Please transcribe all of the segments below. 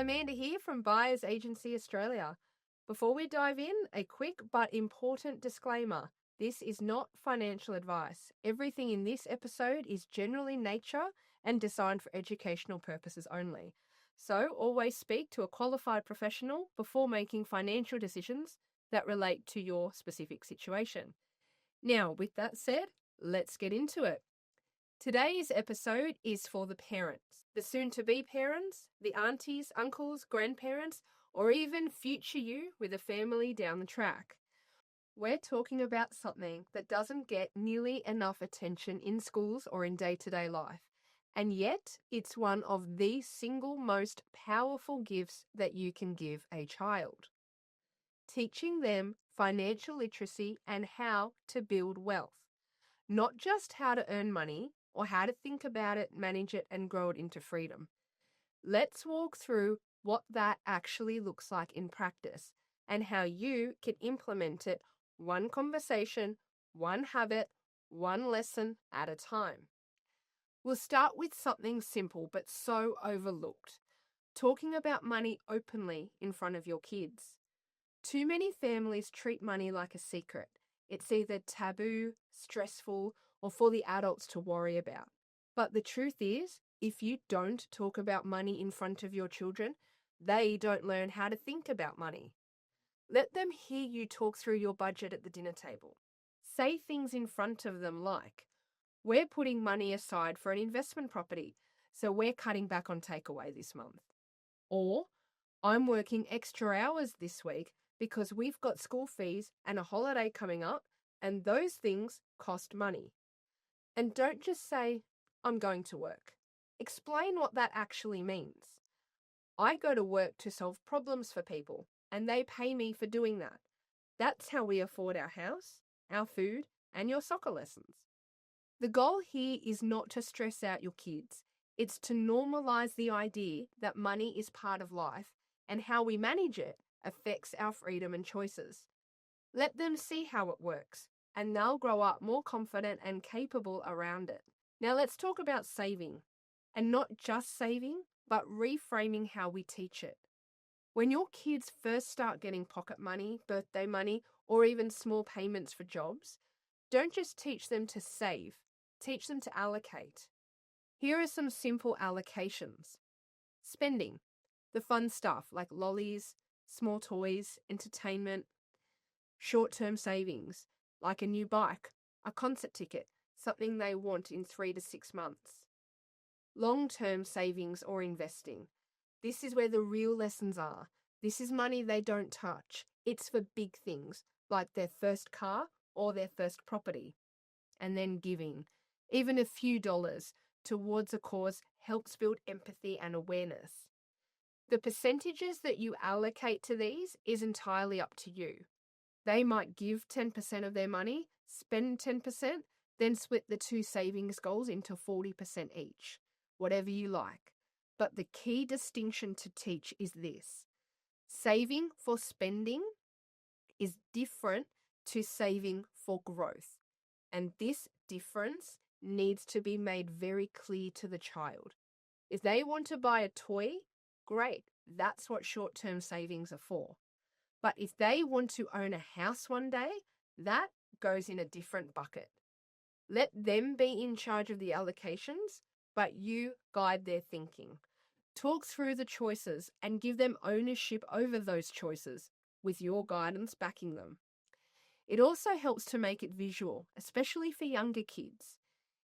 Amanda here from Buyers Agency Australia. Before we dive in, a quick but important disclaimer. This is not financial advice. Everything in this episode is general in nature and designed for educational purposes only. So always speak to a qualified professional before making financial decisions that relate to your specific situation. Now, with that said, let's get into it. Today's episode is for the parents, the soon-to-be parents, the aunties, uncles, grandparents, or even future you with a family down the track. We're talking about something that doesn't get nearly enough attention in schools or in day-to-day life, and yet it's one of the single most powerful gifts that you can give a child. Teaching them financial literacy and how to build wealth. Not just how to earn money or how to think about it, manage it, and grow it into freedom. Let's walk through what that actually looks like in practice and how you can implement it one conversation, one habit, one lesson at a time. We'll start with something simple but so overlooked. Talking about money openly in front of your kids. Too many families treat money like a secret. It's either taboo, stressful, or for the adults to worry about. But the truth is, if you don't talk about money in front of your children, they don't learn how to think about money. Let them hear you talk through your budget at the dinner table. Say things in front of them like, "We're putting money aside for an investment property, so we're cutting back on takeaway this month." Or, "I'm working extra hours this week because we've got school fees and a holiday coming up, and those things cost money." And don't just say, "I'm going to work." Explain what that actually means. I go to work to solve problems for people, and they pay me for doing that. That's how we afford our house, our food, and your soccer lessons. The goal here is not to stress out your kids. It's to normalize the idea that money is part of life and how we manage it affects our freedom and choices. Let them see how it works, and they'll grow up more confident and capable around it. Now let's talk about saving, and not just saving, but reframing how we teach it. When your kids first start getting pocket money, birthday money, or even small payments for jobs, don't just teach them to save, teach them to allocate. Here are some simple allocations. Spending, the fun stuff like lollies, small toys, entertainment. Short-term savings, like a new bike, a concert ticket, something they want in 3 to 6 months. Long-term savings or investing. This is where the real lessons are. This is money they don't touch. It's for big things, like their first car or their first property. And then giving. Even a few dollars towards a cause helps build empathy and awareness. The percentages that you allocate to these is entirely up to you. They might give 10% of their money, spend 10%, then split the two savings goals into 40% each, whatever you like. But the key distinction to teach is this. Saving for spending is different to saving for growth. And this difference needs to be made very clear to the child. If they want to buy a toy, great, that's what short-term savings are for. But if they want to own a house one day, that goes in a different bucket. Let them be in charge of the allocations, but you guide their thinking. Talk through the choices and give them ownership over those choices, with your guidance backing them. It also helps to make it visual, especially for younger kids.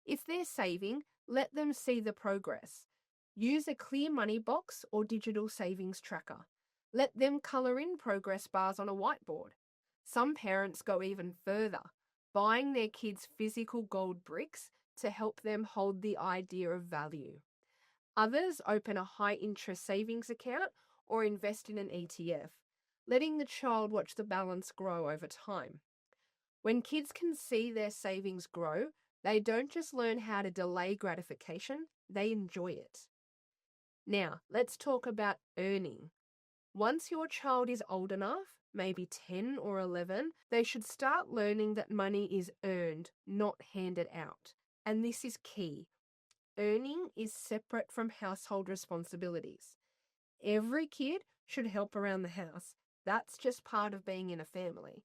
If they're saving, let them see the progress. Use a clear money box or digital savings tracker. Let them colour in progress bars on a whiteboard. Some parents go even further, buying their kids physical gold bricks to help them hold the idea of value. Others open a high-interest savings account or invest in an ETF, letting the child watch the balance grow over time. When kids can see their savings grow, they don't just learn how to delay gratification, they enjoy it. Now, let's talk about earning. Once your child is old enough, maybe 10 or 11, they should start learning that money is earned, not handed out. And this is key. Earning is separate from household responsibilities. every kid should help around the house. That's just part of being in a family.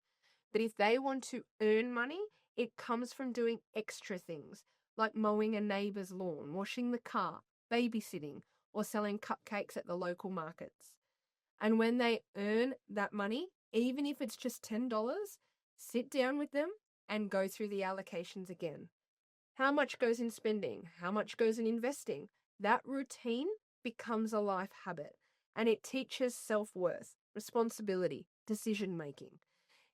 But if they want to earn money, it comes from doing extra things like mowing a neighbour's lawn, washing the car, babysitting, or selling cupcakes at the local markets. And when they earn that money, even if it's just $10, sit down with them and go through the allocations again. How much goes in spending? How much goes in investing? That routine becomes a life habit, and it teaches self-worth, responsibility, decision-making.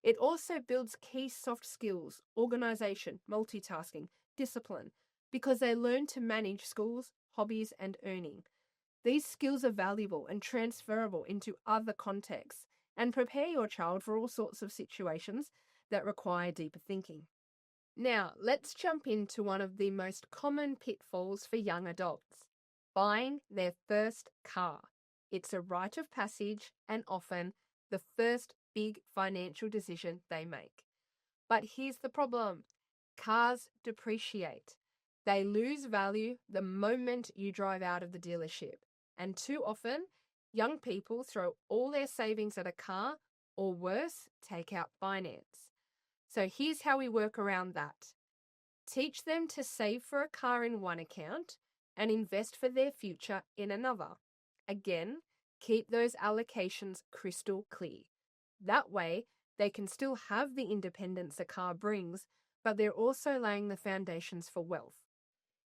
It also builds key soft skills, organization, multitasking, discipline, because they learn to manage schools, hobbies, and earning. These skills are valuable and transferable into other contexts and prepare your child for all sorts of situations that require deeper thinking. Now, let's jump into one of the most common pitfalls for young adults: buying their first car. It's a rite of passage and often the first big financial decision they make. But here's the problem: cars depreciate. They lose value the moment you drive out of the dealership. And too often, young people throw all their savings at a car, or worse, take out finance. So here's how we work around that. Teach them to save for a car in one account and invest for their future in another. Again, keep those allocations crystal clear. That way, they can still have the independence a car brings, but they're also laying the foundations for wealth.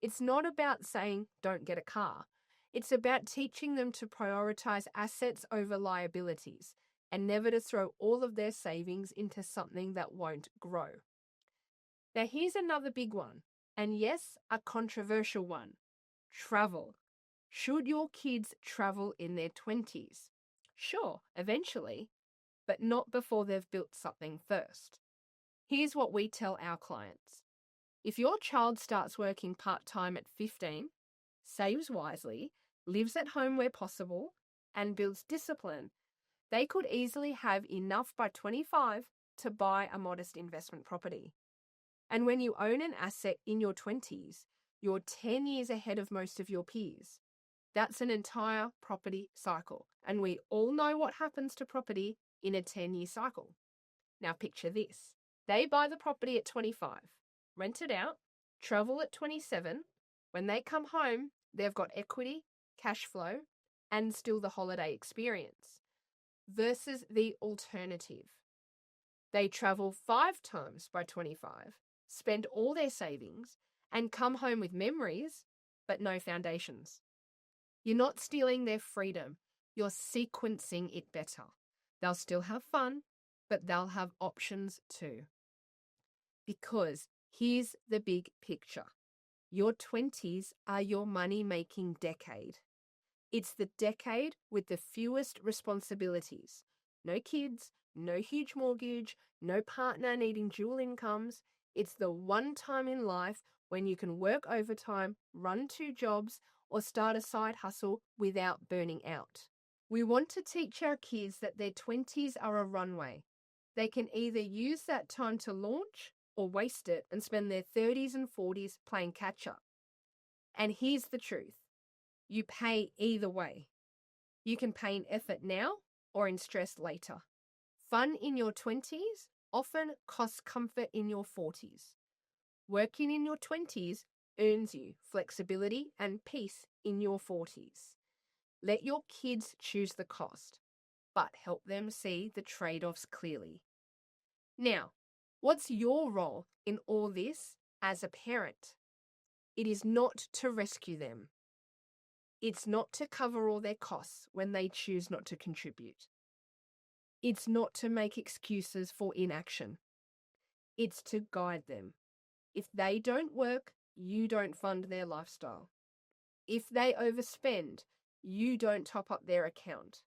It's not about saying, don't get a car. It's about teaching them to prioritize assets over liabilities and never to throw all of their savings into something that won't grow. Now, here's another big one, and yes, a controversial one: travel. Should your kids travel in their 20s? Sure, eventually, but not before they've built something first. Here's what we tell our clients. If your child starts working part-time at 15, saves wisely, lives at home where possible, and builds discipline, they could easily have enough by 25 to buy a modest investment property. And when you own an asset in your 20s, you're 10 years ahead of most of your peers. That's an entire property cycle, and we all know what happens to property in a 10-year cycle. Now picture this. They buy the property at 25, rent it out, travel at 27. When they come home, they've got equity, cash flow, and still the holiday experience. Versus the alternative. They travel 5 times by 25, spend all their savings, and come home with memories, but no foundations. You're not stealing their freedom, you're sequencing it better. They'll still have fun, but they'll have options too. Because here's the big picture. Your 20s are your money-making decade. It's the decade with the fewest responsibilities. No kids, no huge mortgage, no partner needing dual incomes. It's the one time in life when you can work overtime, run 2 jobs, or start a side hustle without burning out. We want to teach our kids that their 20s are a runway. They can either use that time to launch or waste it and spend their 30s and 40s playing catch-up. And here's the truth. You pay either way. You can pay in effort now or in stress later. Fun in your 20s often costs comfort in your 40s. Working in your 20s earns you flexibility and peace in your 40s. Let your kids choose the cost, but help them see the trade-offs clearly. Now, what's your role in all this as a parent? It is not to rescue them. It's not to cover all their costs when they choose not to contribute. It's not to make excuses for inaction. It's to guide them. If they don't work, you don't fund their lifestyle. If they overspend, you don't top up their account.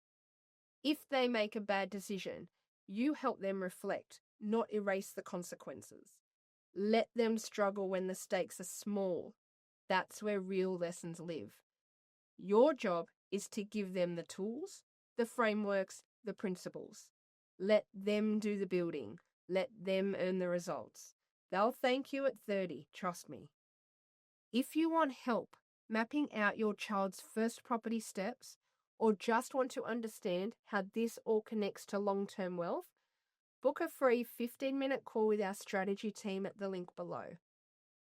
If they make a bad decision, you help them reflect, not erase the consequences. Let them struggle when the stakes are small. That's where real lessons live. Your job is to give them the tools, the frameworks, the principles. Let them do the building. Let them earn the results. They'll thank you at 30, trust me. If you want help mapping out your child's first property steps or just want to understand how this all connects to long-term wealth, book a free 15-minute call with our strategy team at the link below.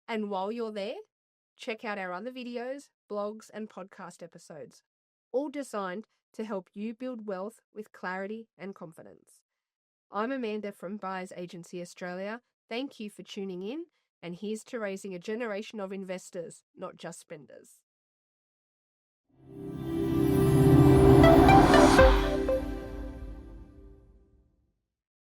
And while you're there, check out our other videos, blogs, and podcast episodes, all designed to help you build wealth with clarity and confidence. I'm Amanda from Buyers Agency Australia. Thank you for tuning in, and here's to raising a generation of investors, not just spenders.